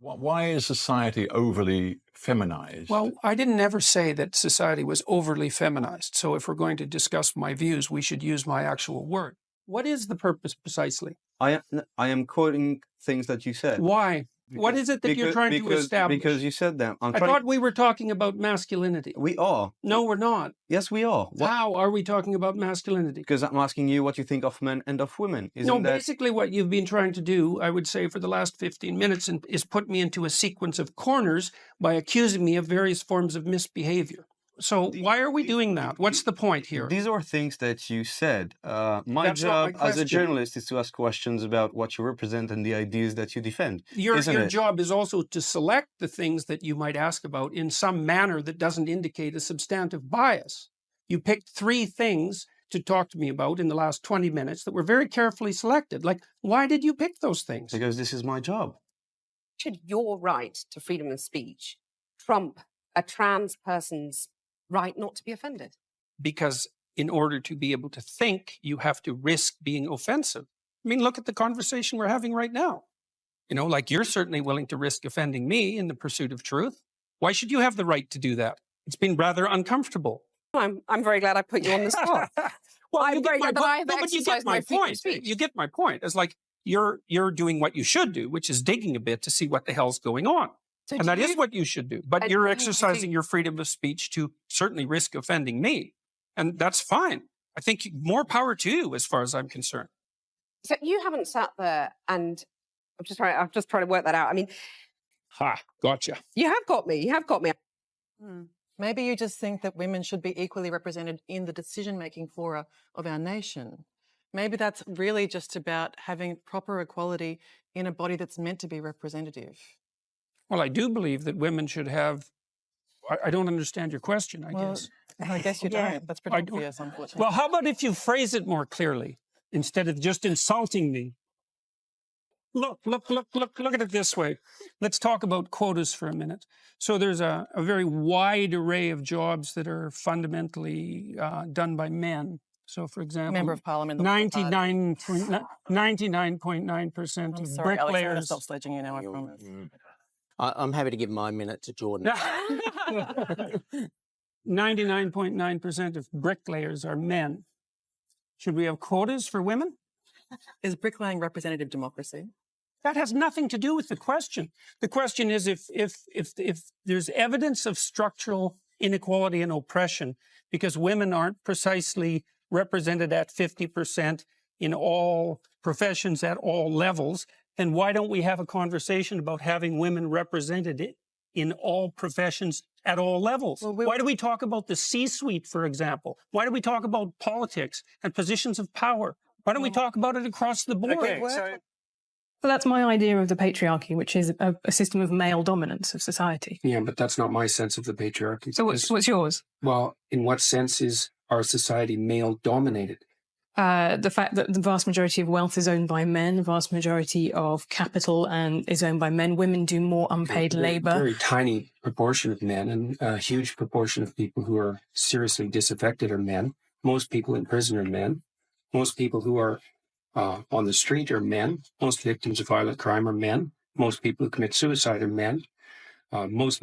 Why is society overly feminized? Well, I didn't ever say that society was overly feminized. So if we're going to discuss my views, we should use my actual word. What is the purpose precisely? I am quoting things that you said. Why? What is it that you're trying to establish? Because you said them. I thought we were talking about masculinity. We are. No, we're not. Yes, we are. How are we talking about masculinity? Because I'm asking you what you think of men and of women. Basically what you've been trying to do, I would say, for the last 15 minutes is put me into a sequence of corners by accusing me of various forms of misbehavior. So why are we doing that? What's the point here? These are things that you said. My job as a journalist is to ask questions about what you represent and the ideas that you defend. Your job is also to select the things that you might ask about in some manner that doesn't indicate a substantive bias. You picked 3 things to talk to me about in the last 20 minutes that were very carefully selected. Like, why did you pick those things? Because this is my job. Should your right to freedom of speech trump a trans person's right not to be offended? Because in order to be able to think, you have to risk being offensive. I mean, look at the conversation we're having right now. You know, like you're certainly willing to risk offending me in the pursuit of truth. Why should you have the right to do that? It's been rather uncomfortable. I'm very glad I put you on the spot. Well, you get my point. You get my point. It's like you're doing what you should do, which is digging a bit to see what the hell's going on. So and that is what you should do. But you're exercising your freedom of speech to certainly risk offending me. And that's fine. I think more power to you as far as I'm concerned. So you haven't sat there and I'm just trying to work that out. I mean, gotcha. You have got me. You have got me. Maybe you just think that women should be equally represented in the decision-making fora of our nation. Maybe that's really just about having proper equality in a body that's meant to be representative. Well, I do believe that women should have... I don't understand your question, I guess. I guess you don't. That's pretty obvious, unfortunately. Well, how about if you phrase it more clearly instead of just insulting me? Look at it this way. Let's talk about quotas for a minute. So there's a very wide array of jobs that are fundamentally done by men. So, for example, Member of Parliament, 99.9% of bricklayers. Stop sledging you now, I promise. I'm happy to give my minute to Jordan. 99.9% of bricklayers are men. Should we have quotas for women? Is bricklaying representative democracy? That has nothing to do with the question. The question is if there's evidence of structural inequality and oppression because women aren't precisely represented at 50% in all professions at all levels, then why don't we have a conversation about having women represented in all professions at all levels? Why do we talk about the C-suite, for example? Why do we talk about politics and positions of power? Why don't we talk about it across the board? Okay, so that's my idea of the patriarchy, which is a system of male dominance of society. Yeah, but that's not my sense of the patriarchy. So what's yours? Well, in what sense is our society male-dominated? The fact that the vast majority of wealth is owned by men, the vast majority of capital is owned by men. Women do more unpaid labor. A very tiny proportion of men, and a huge proportion of people who are seriously disaffected are men. Most people in prison are men. Most people who are on the street are men. Most victims of violent crime are men. Most people who commit suicide are men. Most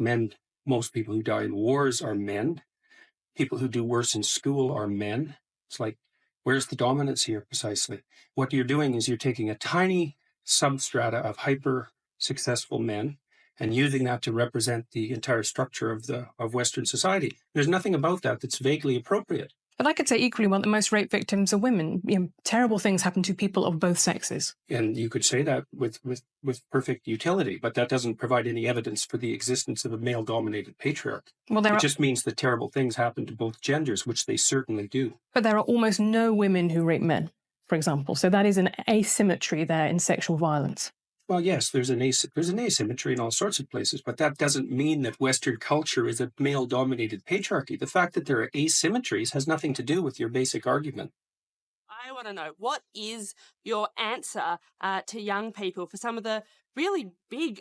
people who die in wars are men. People who do worse in school are men. It's like, where's the dominance here precisely? What you're doing is you're taking a tiny substrata of hyper-successful men and using that to represent the entire structure of Western society. There's nothing about that that's vaguely appropriate. But I could say equally well that most rape victims are women. You know, terrible things happen to people of both sexes. And you could say that with perfect utility, but that doesn't provide any evidence for the existence of a male-dominated patriarchy. Well, it just means that terrible things happen to both genders, which they certainly do. But there are almost no women who rape men, for example. So that is an asymmetry there in sexual violence. Well, yes, there's an asymmetry in all sorts of places, but that doesn't mean that Western culture is a male-dominated patriarchy. The fact that there are asymmetries has nothing to do with your basic argument. I want to know, what is your answer to young people for some of the really big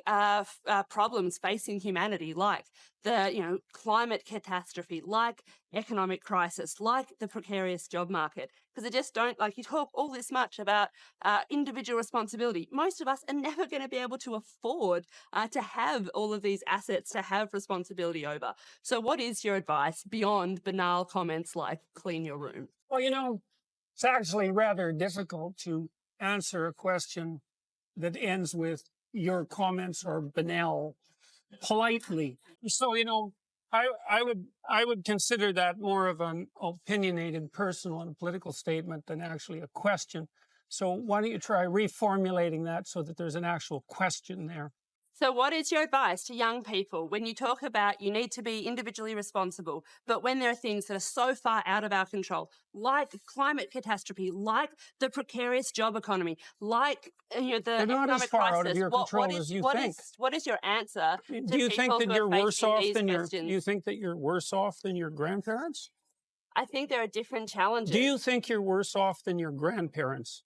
problems facing humanity, like the climate catastrophe, like economic crisis, like the precarious job market, because they just don't, like, you talk all this much about individual responsibility. Most of us are never going to be able to afford to have all of these assets to have responsibility over. So what is your advice beyond banal comments like clean your room? Well, it's actually rather difficult to answer a question that ends with your comments are banal politely. So, I would consider that more of an opinionated personal and political statement than actually a question. So why don't you try reformulating that so that there's an actual question there? So what is your advice to young people when you talk about you need to be individually responsible, but when there are things that are so far out of our control, like climate catastrophe, like the precarious job economy, like the They're not as economic far crisis, out of your control as you think. What is your answer to Do you think people that who you're are worse facing off these than questions? you think that you're worse off than your grandparents? I think there are different challenges. Do you think you're worse off than your grandparents?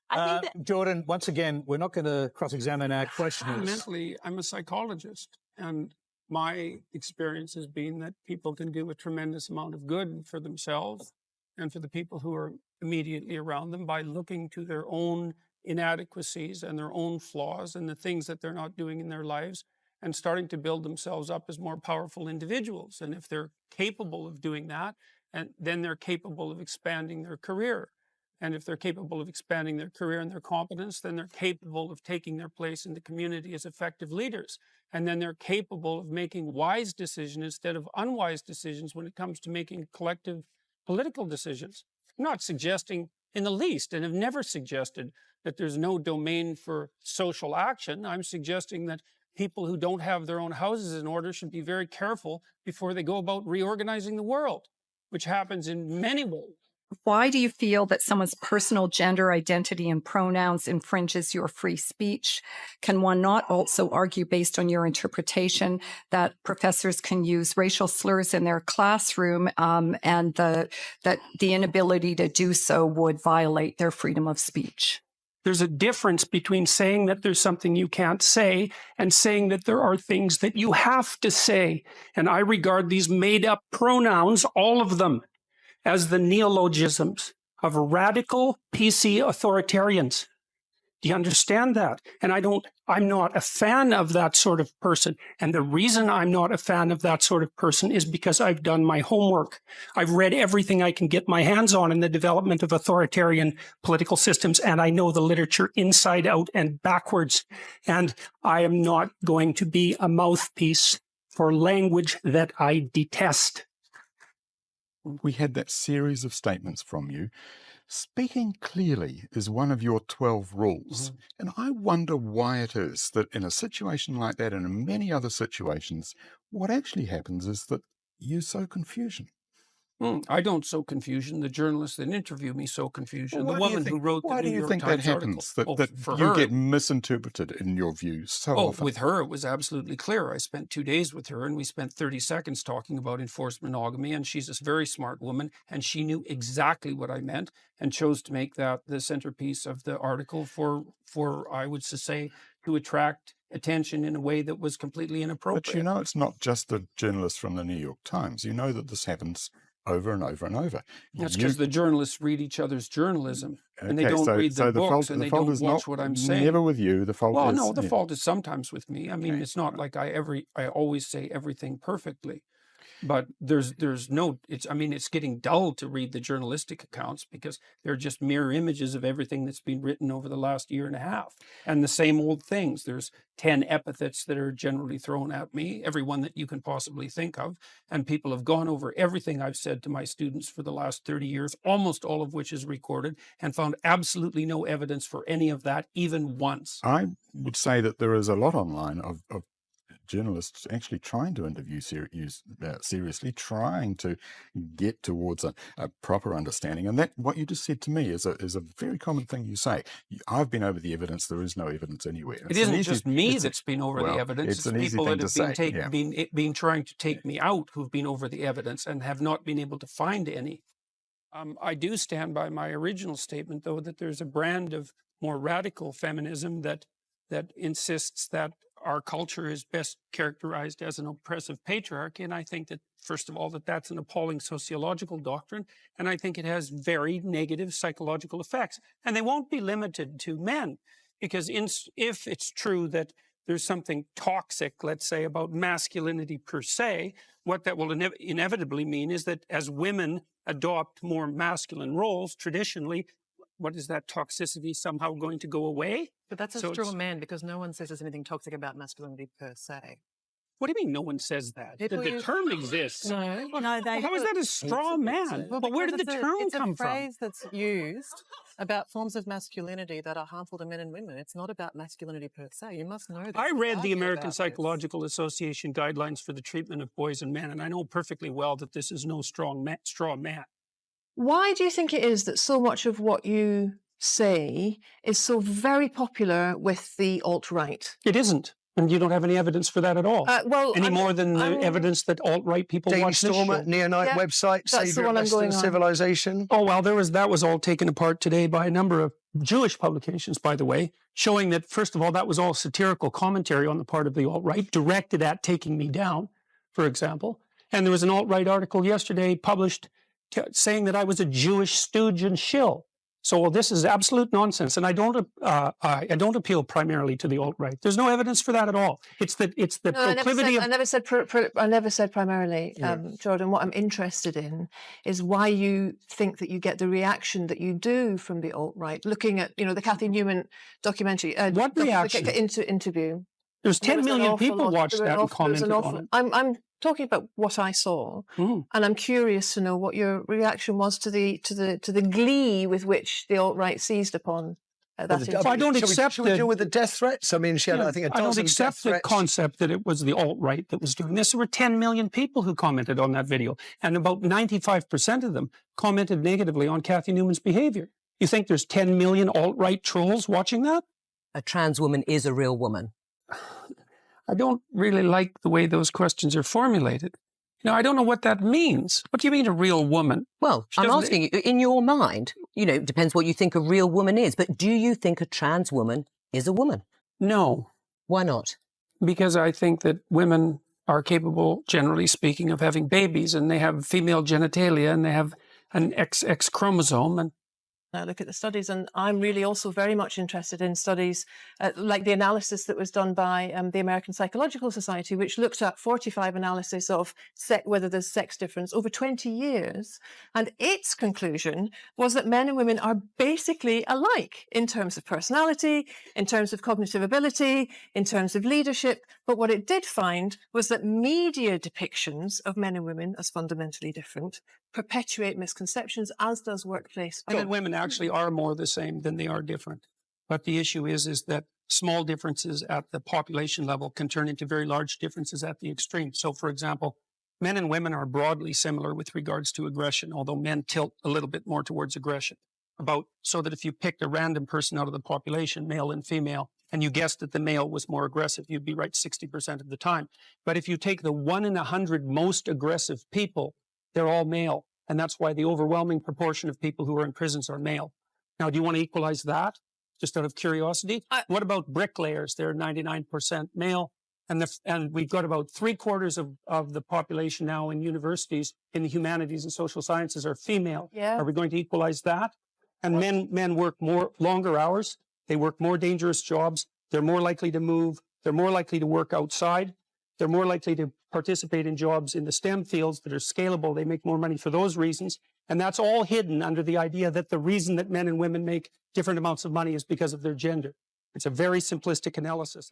I think that Jordan, once again, we're not going to cross-examine our questioners. Fundamentally, I'm a psychologist, and my experience has been that people can do a tremendous amount of good for themselves and for the people who are immediately around them by looking to their own inadequacies and their own flaws and the things that they're not doing in their lives and starting to build themselves up as more powerful individuals. And if they're capable of doing that, and then they're capable of expanding their career. And if they're capable of expanding their career and their competence, then they're capable of taking their place in the community as effective leaders. And then they're capable of making wise decisions instead of unwise decisions when it comes to making collective political decisions. I'm not suggesting in the least, and have never suggested, that there's no domain for social action. I'm suggesting that people who don't have their own houses in order should be very careful before they go about reorganizing the world, which happens in many ways. Why do you feel that someone's personal gender identity and pronouns infringes your free speech? Can one not also argue, based on your interpretation, that professors can use racial slurs in their classroom and that the inability to do so would violate their freedom of speech? There's a difference between saying that there's something you can't say and saying that there are things that you have to say. And I regard these made-up pronouns, all of them, as the neologisms of radical PC authoritarians. Do you understand that? And I'm not a fan of that sort of person. And the reason I'm not a fan of that sort of person is because I've done my homework. I've read everything I can get my hands on in the development of authoritarian political systems, and I know the literature inside out and backwards. And I am not going to be a mouthpiece for language that I detest. We had that series of statements from you. Speaking clearly is one of your 12 rules. And I wonder why it is that in a situation like that and in many other situations, what actually happens is that you sow confusion. I don't sow confusion. The journalists that interview me sow confusion. Well, the woman who wrote the New York Times article. That you get misinterpreted in your views so often? With her, it was absolutely clear. I spent 2 days with her, and we spent 30 seconds talking about enforced monogamy, and she's a very smart woman, and she knew exactly what I meant and chose to make that the centerpiece of the article for I would say, to attract attention in a way that was completely inappropriate. But you know, it's not just the journalists from the New York Times. You know that this happens over and over and over. That's because the journalists read each other's journalism, and they don't read the books, and they don't watch what I'm saying. Never with you. The fault is... Well, no, the fault is sometimes with me. I mean, it's not like I always say everything perfectly. But there's no, it's getting dull to read the journalistic accounts because they're just mirror images of everything that's been written over the last year and a half. And the same old things. There's 10 epithets that are generally thrown at me, every one that you can possibly think of. And people have gone over everything I've said to my students for the last 30 years, almost all of which is recorded, and found absolutely no evidence for any of that, even once. I would say that there is a lot online of journalists actually trying to interview seriously, trying to get towards a proper understanding. And that, what you just said to me, is a very common thing you say. I've been over the evidence. There is no evidence anywhere. It isn't just me that's been over the evidence. It's people that have been trying to take me out who've been over the evidence and have not been able to find any. I do stand by my original statement, though, that there's a brand of more radical feminism that that insists that our culture is best characterized as an oppressive patriarchy. And I think that, first of all, that's an appalling sociological doctrine. And I think it has very negative psychological effects. And they won't be limited to men, because if it's true that there's something toxic, let's say, about masculinity per se, what that will inevitably mean is that as women adopt more masculine roles, traditionally, what is that toxicity somehow going to go away? But that's a straw man, because no one says there's anything toxic about masculinity per se. What do you mean no one says that? The term exists. No, how is that a straw man? Well, where did the term come from? It's a phrase that's used about forms of masculinity that are harmful to men and women. It's not about masculinity per se. You must know that. I read the American Psychological Association guidelines for the treatment of boys and men, and I know perfectly well that this is no straw man. Why do you think it is that so much of what you say is so very popular with the alt-right? It isn't. And you don't have any evidence for that at all. Any more than the evidence that alt-right people watch this show. Neonite website, Savior of Western Civilization. Oh, well, that was all taken apart today by a number of Jewish publications, by the way, showing that, first of all, that was all satirical commentary on the part of the alt-right, directed at taking me down, for example. And there was an alt-right article yesterday published saying that I was a Jewish stooge and shill. So this is absolute nonsense, and I don't appeal primarily to the alt-right. There's no evidence for that at all. It's the proclivity. I never said primarily, Jordan. What I'm interested in is why you think that you get the reaction that you do from the alt-right. Looking at the Cathy Newman documentary. What reaction? Interview. There's 10 million people watched that and commented on it. I'm talking about what I saw, and I'm curious to know what your reaction was to the glee with which the alt-right seized upon that. I don't accept. Should we deal with the death threats? I mean, she had, I think, a dozen. I don't accept the concept that it was the alt-right that was doing this. There were 10 million people who commented on that video, and about 95% of them commented negatively on Cathy Newman's behavior. You think there's 10 million alt-right trolls watching that? A trans woman is a real woman. I don't really like the way those questions are formulated. I don't know what that means. What do you mean a real woman? Well, I'm asking you, in your mind, it depends what you think a real woman is, but do you think a trans woman is a woman? No. Why not? Because I think that women are capable, generally speaking, of having babies, and they have female genitalia, and they have an XX chromosome, and I look at the studies, and I'm really also very much interested in studies like the analysis that was done by the American Psychological Society, which looked at 45 analysis of whether there's sex difference over 20 years. And its conclusion was that men and women are basically alike in terms of personality, in terms of cognitive ability, in terms of leadership. But what it did find was that media depictions of men and women as fundamentally different perpetuate misconceptions, as does workplace. Men and women actually are more the same than they are different. But the issue is that small differences at the population level can turn into very large differences at the extreme. So, for example, men and women are broadly similar with regards to aggression, although men tilt a little bit more towards aggression. So that if you picked a random person out of the population, male and female, and you guessed that the male was more aggressive, you'd be right 60% of the time. But if you take the 1 in 100 most aggressive people, they're all male. And that's why the overwhelming proportion of people who are in prisons are male. Now, do you want to equalize that, just out of curiosity? What about bricklayers? They're 99% male. And we've got about 3/4 of the population now in universities in the humanities and social sciences are female. Yeah. Are we going to equalize that? And men work longer hours. They work more dangerous jobs. They're more likely to move. They're more likely to work outside. They're more likely to participate in jobs in the STEM fields that are scalable. They make more money for those reasons. And that's all hidden under the idea that the reason that men and women make different amounts of money is because of their gender. It's a very simplistic analysis.